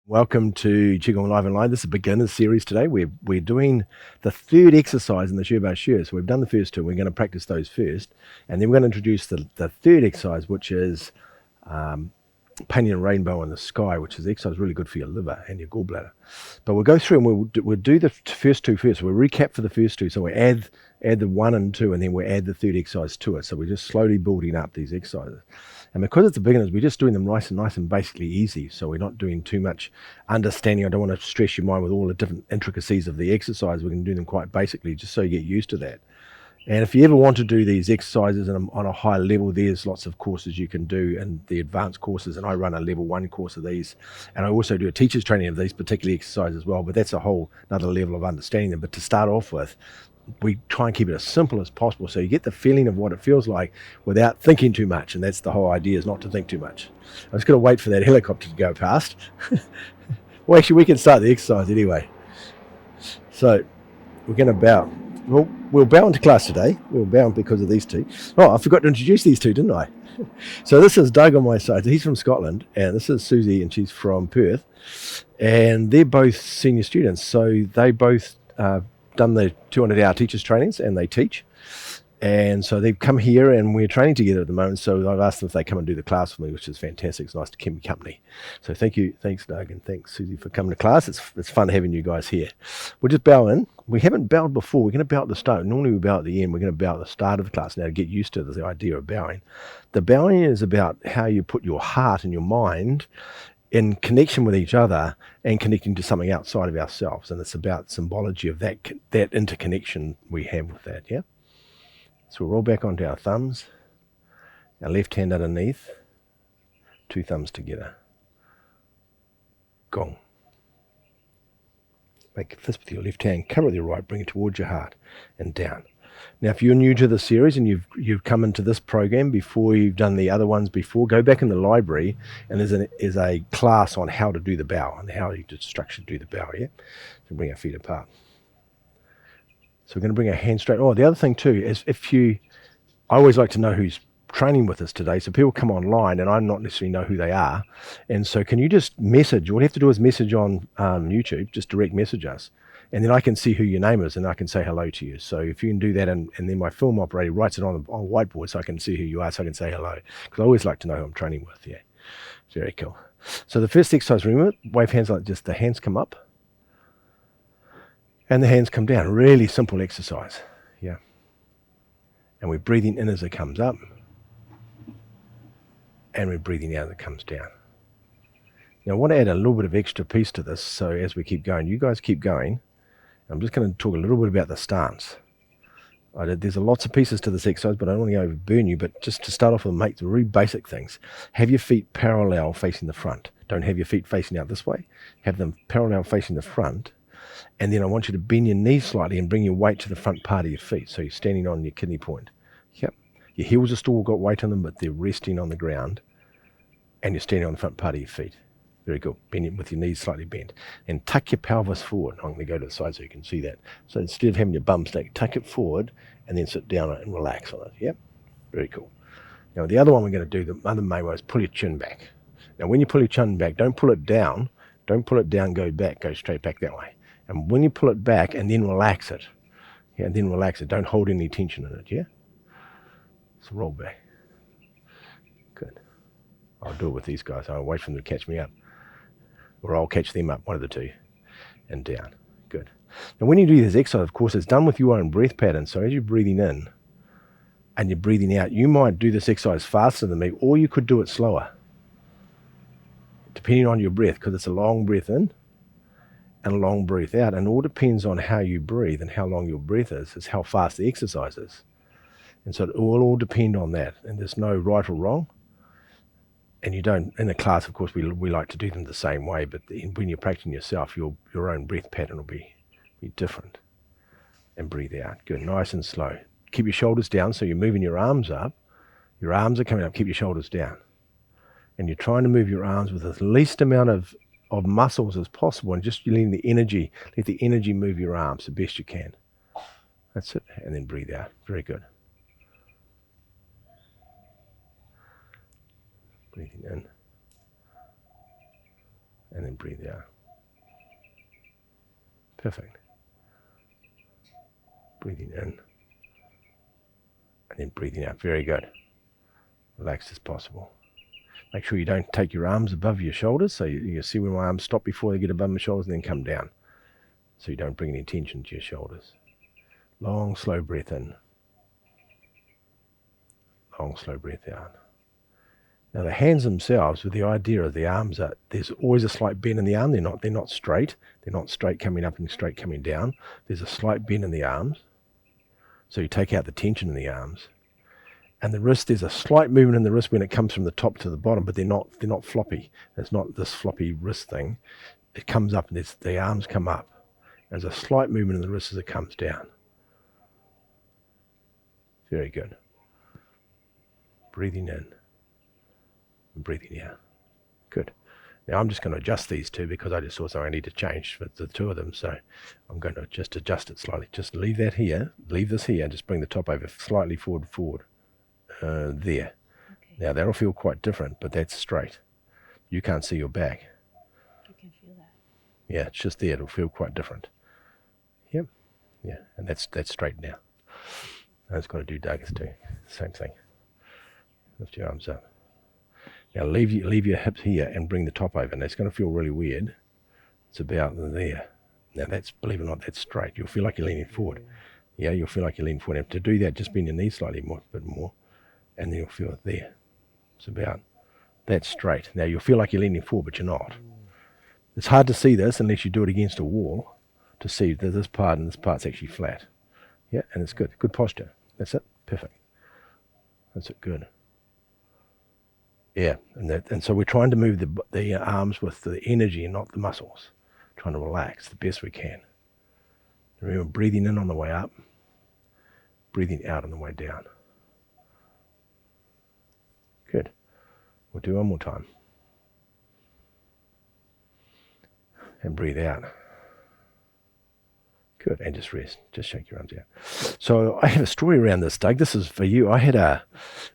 Welcome to Qigong Live and Live. This is a beginner's series today. We're doing the third exercise in the Shubo Shu. So we've done the first two. We're going to practice those first. And then we're going to introduce the third exercise, which is painting a rainbow in the sky, which is the exercise really good for your liver and your gallbladder. But we'll go through and we'll do the first two first. We'll recap for the first two. So we add the 1 and 2, and then we'll add the third exercise to it. So we're just slowly building up these exercises. And because it's the beginners, we're just doing them nice and basically easy. So we're not doing too much understanding. I don't want to stress your mind with all the different intricacies of the exercise. We can do them quite basically just so you get used to that. And if you ever want to do these exercises on a high level, there's lots of courses you can do and the advanced courses. And I run a level 1 course of these. And I also do a teacher's training of these particular exercises as well. But that's a whole another level of understanding them. But to start off with, we try and keep it as simple as possible so you get the feeling of what it feels like without thinking too much. And that's the whole idea, is not to think too much. I'm just going to wait for that helicopter to go past. Well, actually, we can start the exercise anyway. So we're going to bow. Well, we'll bow into class today. We'll bow because of these two. Oh, I forgot to introduce these two, didn't I? So this is Doug on my side. He's from Scotland, and this is Susie, and she's from Perth. And they're both senior students, so they both done the 200-hour teachers trainings, and they teach. And so they've come here, and we're training together at the moment. So I've asked them if they come and do the class with me, which is fantastic. It's nice to keep me company. So thank you, thanks Doug, and thanks Susie for coming to class. It's fun having you guys here. We'll just bow in. We haven't bowed before. We're going to bow at the start. Normally we bow at the end. We're going to bow at the start of the class now to get used to the idea of bowing. The bowing is about how you put your heart and your mind in connection with each other and connecting to something outside of ourselves. And it's about symbology of that interconnection we have with that, yeah? So we'll roll back onto our thumbs, our left hand underneath, 2 thumbs together. Gong. Make a fist with your left hand, cover with your right, bring it towards your heart and down. Now, if you're new to the series and you've come into this program before you've done the other ones before, go back in the library, and there's a class on how to do the bow and how you structure to do the bow, yeah? So bring our feet apart. So we're going to bring our hands straight. Oh, the other thing too is I always like to know who's training with us today. So people come online and I not necessarily know who they are. And so can you just message? All you have to do is message on YouTube, just direct message us. And then I can see who your name is and I can say hello to you. So if you can do that, and then my film operator writes it on whiteboard so I can see who you are, so I can say hello. Because I always like to know who I'm training with, yeah. Very cool. So the first exercise, remember, wave hands like just the hands come up and the hands come down. Really simple exercise, yeah. And we're breathing in as it comes up, and we're breathing out as it comes down. Now I want to add a little bit of extra piece to this, so as we keep going, you guys keep going. I'm just going to talk a little bit about the stance. There's lots of pieces to this exercise, but I don't want to overburn you, but just to start off with, make the really basic things. Have your feet parallel facing the front. Don't have your feet facing out this way. Have them parallel facing the front. And then I want you to bend your knees slightly and bring your weight to the front part of your feet. So you're standing on your kidney point. Yep. Your heels are still got weight on them, but they're resting on the ground. And you're standing on the front part of your feet. Very good. Bend it with your knees slightly bent. And tuck your pelvis forward. I'm going to go to the side so you can see that. So instead of having your bum stack, tuck it forward and then sit down and relax on it. Yep. Very cool. Now the other one we're going to do, the other main one, is pull your chin back. Now when you pull your chin back, don't pull it down. Don't pull it down, go back, go straight back that way. And when you pull it back and then relax it, yeah, and then relax it, don't hold any tension in it, yeah? So roll back. Good. I'll do it with these guys. I'll wait for them to catch me up. Or I'll catch them up, one of the two, and down. Good. Now when you do this exercise, of course, it's done with your own breath pattern. So as you're breathing in and you're breathing out, you might do this exercise faster than me, or you could do it slower, depending on your breath, because it's a long breath in and a long breath out, and all depends on how you breathe and how long your breath is how fast the exercise is. And so it will all depend on that, and there's no right or wrong. And you don't, in a class, of course, we like to do them the same way, but when you're practicing yourself, your own breath pattern will be different. And breathe out. Good, nice and slow. Keep your shoulders down, so you're moving your arms up. Your arms are coming up, keep your shoulders down. And you're trying to move your arms with the least amount of muscles as possible, and just letting the energy, let the energy move your arms the best you can. That's it. And then breathe out. Very good. Breathing in And then breathe out. Perfect. Breathing in. And then breathing out. Very good. Relaxed as possible. Make sure you don't take your arms above your shoulders. So you see when my arms stop before they get above my shoulders and then come down. So you don't bring any tension to your shoulders. Long, slow breath in. Long, slow breath out. Now the hands themselves, with the idea of the arms, there's always a slight bend in the arm. They're not straight. They're not straight coming up and straight coming down. There's a slight bend in the arms. So you take out the tension in the arms. And the wrist, there's a slight movement in the wrist when it comes from the top to the bottom, but they're not floppy. It's not this floppy wrist thing. It comes up and the arms come up. There's a slight movement in the wrist as it comes down. Very good. Breathing in and breathing out. Good. Now I'm just going to adjust these two because I just saw something I need to change for the two of them. So I'm going to just adjust it slightly. Just leave that here. Leave this here. Just bring the top over slightly forward. There. Okay. Now that'll feel quite different, but that's straight. You can't see your back. You can feel that. Yeah, it's just there. It'll feel quite different. Yep. Yeah, and that's straight now. I was going to do Doug's too. Same thing. Lift your arms up. Now leave your hips here and bring the top over. And that's going to feel really weird. It's about there. Now that's, believe it or not, that's straight. You'll feel like you're leaning forward. Yeah, you'll feel like you're leaning forward. And to do that, just bend your knees slightly more, a bit more. And then you'll feel it there. It's about, that's straight. Now you'll feel like you're leaning forward, but you're not. It's hard to see this unless you do it against a wall to see that this part and this part's actually flat. Yeah, and it's good. Good posture. That's it. Perfect. That's it. Good. Yeah, and so we're trying to move the arms with the energy and not the muscles. Trying to relax the best we can. Remember, breathing in on the way up, breathing out on the way down. Good. We'll do one more time. And breathe out. Good, and just rest. Just shake your arms out. So I have a story around this, Doug. This is for you. When I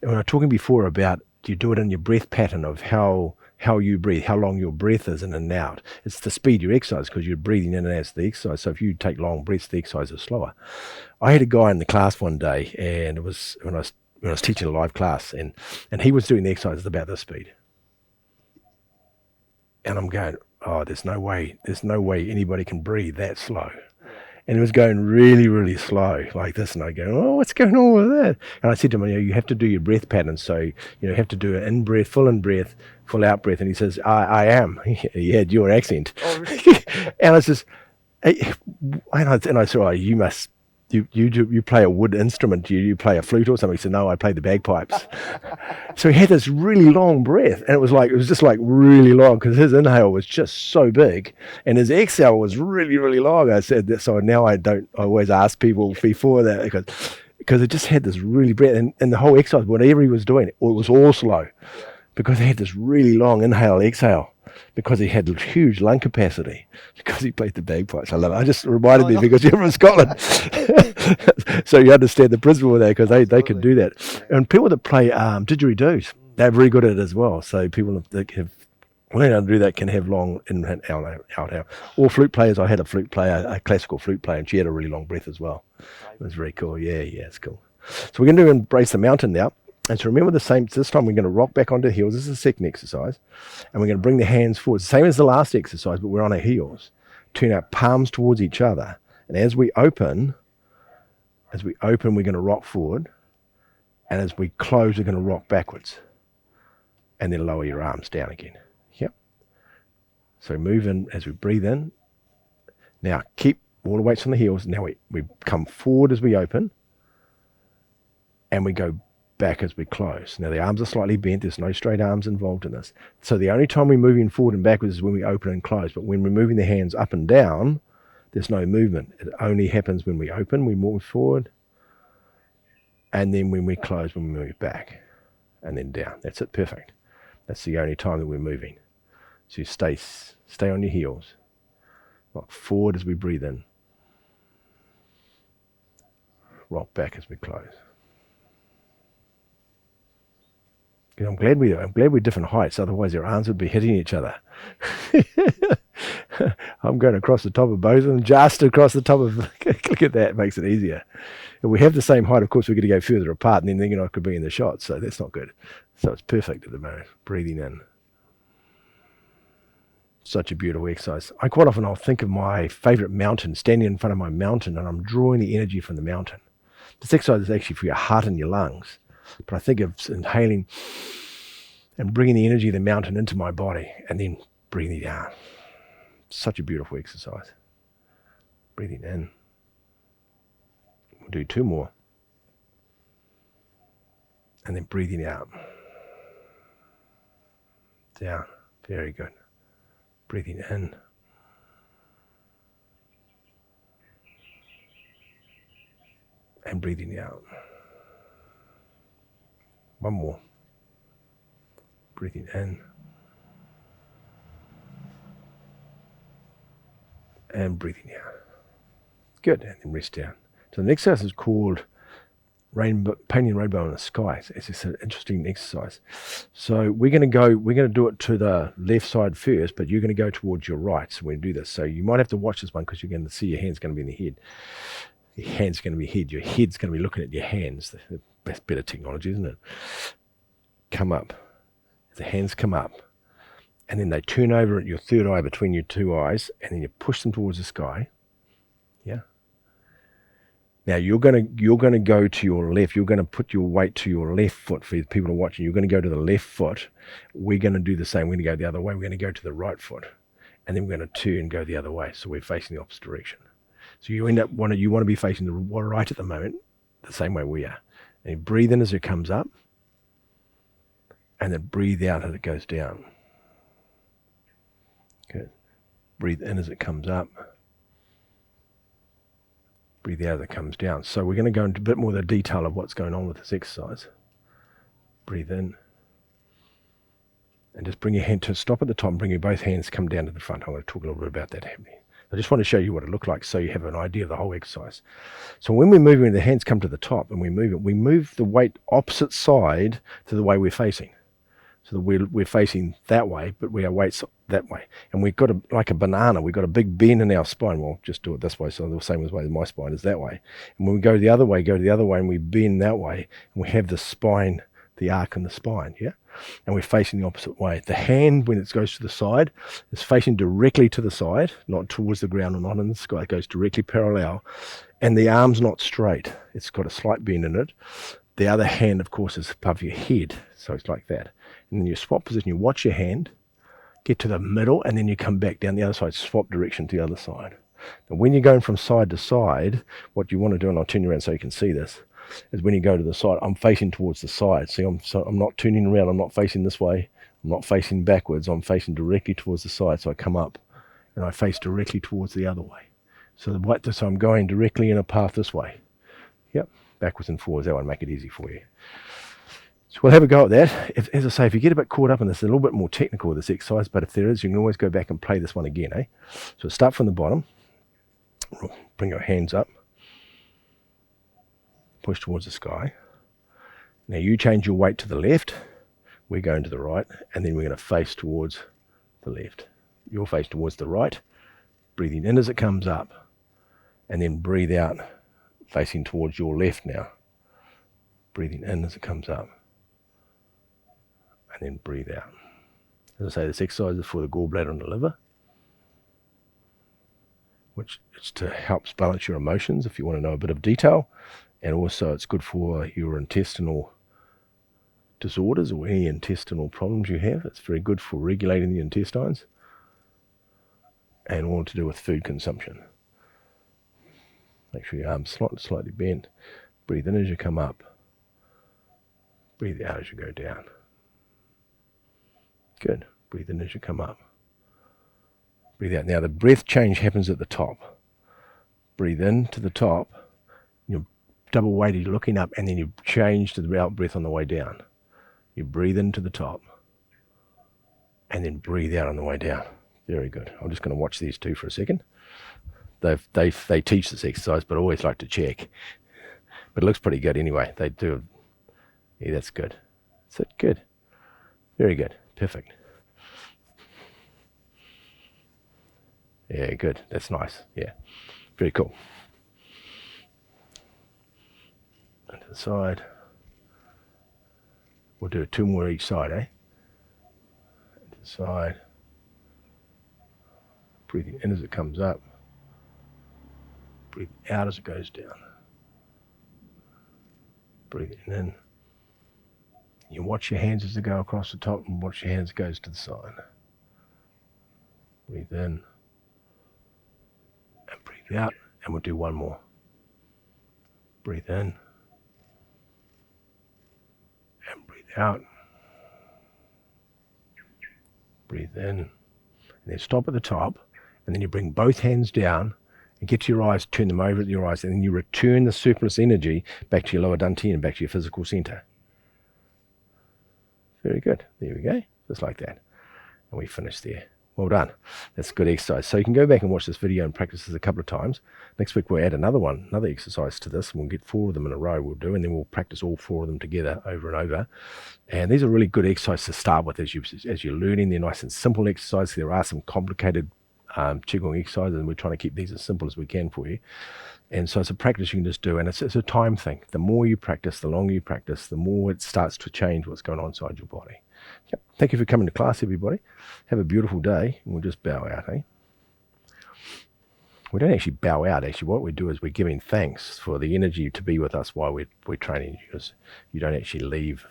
was talking before about you do it in your breath pattern of how you breathe, how long your breath is in and out. It's the speed you exercise because you're breathing in and out of the exercise. So if you take long breaths, the exercise is slower. I had a guy in the class one day, and it was when I was teaching a live class, and he was doing the exercises about this speed. And I'm going, oh, there's no way anybody can breathe that slow. And it was going really, really slow like this. And I go, oh, what's going on with that? And I said to him, you have to do your breath pattern. So, you have to do an in-breath, full out-breath. And he says, I am. He had your accent. Oh, really? And I says, hey, and I said, oh, you must, you play a wood instrument. You play a flute or something? He said, no, I play the bagpipes. So he had this really long breath, and it was just like really long because his inhale was just so big, and his exhale was really, really long. I said that, so now I always ask people before that because it just had this really breath, and the whole exercise, whatever he was doing, it was all slow because he had this really long inhale, exhale. Because he had huge lung capacity, because he played the bagpipes. I love it. I just reminded me because you're from Scotland. So you understand the principle of that because they can do that. And people that play didgeridoos, they're very good at it as well. So people that have learned how to do that can have long in and out. Or flute players. I had a flute player, a classical flute player, and she had a really long breath as well. It was very cool. Yeah, it's cool. So we're going to embrace the mountain now. And so remember this time we're going to rock back onto the heels. This is the second exercise. And we're going to bring the hands forward. Same as the last exercise, but we're on our heels. Turn our palms towards each other. And as we open, we're going to rock forward. And as we close, we're going to rock backwards. And then lower your arms down again. Yep. So move in as we breathe in. Now keep all the weights on the heels. Now we come forward as we open. And we go back as we close. Now the arms are slightly bent. There's no straight arms involved in this. So the only time we're moving forward and backwards is when we open and close. But when we're moving the hands up and down, there's no movement. It only happens when we open, we move forward, and then when we close, when we move back, and then down. That's it. Perfect. That's the only time that we're moving. So you stay on your heels. Rock forward as we breathe in. Rock back as we close. I'm glad we're different heights. Otherwise, our arms would be hitting each other. I'm going across the top of both of them, just across the top of. Look at that, it makes it easier. If we have the same height, of course, we're going to go further apart, and then I could be in the shot. So that's not good. So it's perfect at the moment. Breathing in. Such a beautiful exercise. Quite often I'll think of my favorite mountain, standing in front of my mountain, and I'm drawing the energy from the mountain. This exercise is actually for your heart and your lungs. But I think of inhaling and bringing the energy of the mountain into my body and then breathing out. Such a beautiful exercise. Breathing in. We'll do 2 more. And then breathing out. Down. Very good. Breathing in. And breathing out. 1 more. Breathing in. And breathing out. Good. And then rest down. So the next exercise is called painting rainbow in the sky. It's just an interesting exercise. So we're going to do it to the left side first, but you're going to go towards your right. So we're going to do this. So you might have to watch this one because you're going to see your hand's going to be in the head. Your hand's going to be head. Your head's going to be looking at your hands. That's better technology, isn't it? Come up. The hands come up. And then they turn over at your third eye between your 2 eyes, and then you push them towards the sky. Yeah. Now you're going to go to your left. You're going to put your weight to your left foot for people to watch. You're going to go to the left foot. We're going to do the same. We're going to go the other way. We're going to go to the right foot, and then we're going to turn and go the other way. So we're facing the opposite direction. So you want to be facing the right at the moment, the same way we are. And you breathe in as it comes up, and then breathe out as it goes down. Good. Breathe in as it comes up. Breathe out as it comes down. So we're going to go into a bit more of the detail of what's going on with this exercise. Breathe in. And just bring your hand to stop at the top and bring your both hands come down to the front. I'm going to talk a little bit about that happening. I just want to show you what it looked like so you have an idea of the whole exercise. So when we're moving, the hands come to the top and we move the weight opposite side to the way we're facing. So that we're facing that way, but we are weights that way. And we've got like a banana, we've got a big bend in our spine. Well, just do it this way, so the same as way my spine is that way. And when we go the other way, and we bend that way, and we have the spine, the arc in the spine, yeah? And we're facing the opposite way. The hand, when it goes to the side, is facing directly to the side, not towards the ground or not in the sky. It goes directly parallel. And the arm's not straight. It's got a slight bend in it. The other hand, of course, is above your head. So it's like that. And then you swap position. You watch your hand, get to the middle, and then you come back down the other side, swap direction to the other side. And when you're going from side to side, what you want to do, and I'll turn you around so you can see this, is when you go to the side, I'm facing towards the side. See, I'm not turning around. I'm not facing this way. I'm not facing backwards. I'm facing directly towards the side. So I come up and I face directly towards the other way. So I'm going directly in a path this way. Yep, backwards and forwards. That would make it easy for you. So we'll have a go at that. As I say, if you get a bit caught up in this, it's a little bit more technical with this exercise, but if there is, you can always go back and play this one again, eh? So start from the bottom. Bring your hands up. Push towards the sky. Now you change your weight to the left. We're going to the right, and then we're going to face towards the left. You'll face towards the right, breathing in as it comes up, and then breathe out, facing towards your left now. Breathing in as it comes up, and then breathe out. As I say, this exercise is for the gallbladder and the liver, which is to help balance your emotions if you want to know a bit of detail. And also it's good for your intestinal disorders or any intestinal problems you have. It's very good for regulating the intestines and all to do with food consumption. Make sure your arms slightly bent. Breathe in as you come up. Breathe out as you go down. Good. Breathe in as you come up. Breathe out. Now the breath change happens at the top. Breathe in to the top. You're double weighted, looking up, and then you change to the out breath on the way down. You breathe into the top, and then breathe out on the way down. Very good. I'm just going to watch these two for a second. They teach this exercise, but I always like to check. But it looks pretty good anyway. They do. Yeah, that's good. Is that good? Very good. Perfect. Yeah, good. That's nice. Yeah. Very cool. And to the side. We'll do 2 more each side, eh? And to the side. Breathing in as it comes up. Breathing out as it goes down. Breathing in. You watch your hands as they go across the top and watch your hands goes to the side. Breathe in. And breathe out. And we'll do 1 more. Breathe in. And breathe out. Breathe in. And then stop at the top. And then you bring both hands down and get to your eyes, turn them over at your eyes, and then you return the surplus energy back to your lower dantian and back to your physical center. Very good. There we go. Just like that. And we finish there. Well done. That's good exercise. So you can go back and watch this video and practice this a couple of times. Next week we'll add another exercise to this. We'll get 4 of them in a row we'll do, and then we'll practice all 4 of them together over and over. And these are really good exercises to start with as you're learning. They're nice and simple exercises. There are some complicated Qigong exercises, and we're trying to keep these as simple as we can for you. And so it's a practice you can just do, and it's a time thing. The more you practice, the longer you practice, the more it starts to change what's going on inside your body. Yep. Thank you for coming to class, everybody. Have a beautiful day, and we'll just bow out, eh? We don't actually bow out, actually. What we do is we're giving thanks for the energy to be with us while we're training, because you don't actually leave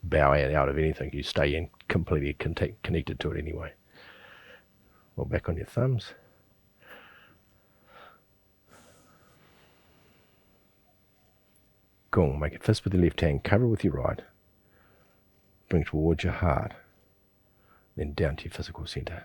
bowing out of anything. You stay in completely connected to it anyway. Roll back on your thumbs. Gong. Make a fist with your left hand, cover with your right. Bring it towards your heart. Then down to your physical center.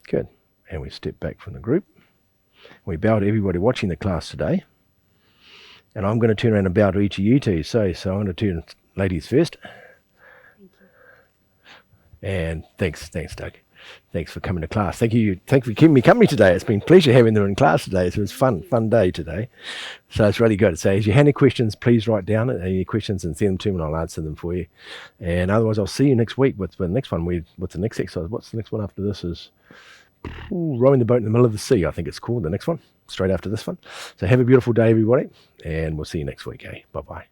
Good. And we step back from the group. We bow to everybody watching the class today. And I'm going to turn around and bow to each of you two. So I'm going to turn ladies first. And thanks, Doug. Thanks for coming to class. Thank you for keeping me company today. It's been a pleasure having them in class today. So it was fun day today. So it's really good. So if you have any questions, please write down any questions and send them to me, and I'll answer them for you. And otherwise, I'll see you next week with the next one. What's the next exercise? What's the next one after this is rowing the boat in the middle of the sea, I think it's called, the next one, straight after this one. So have a beautiful day, everybody, and we'll see you next week. Bye-bye.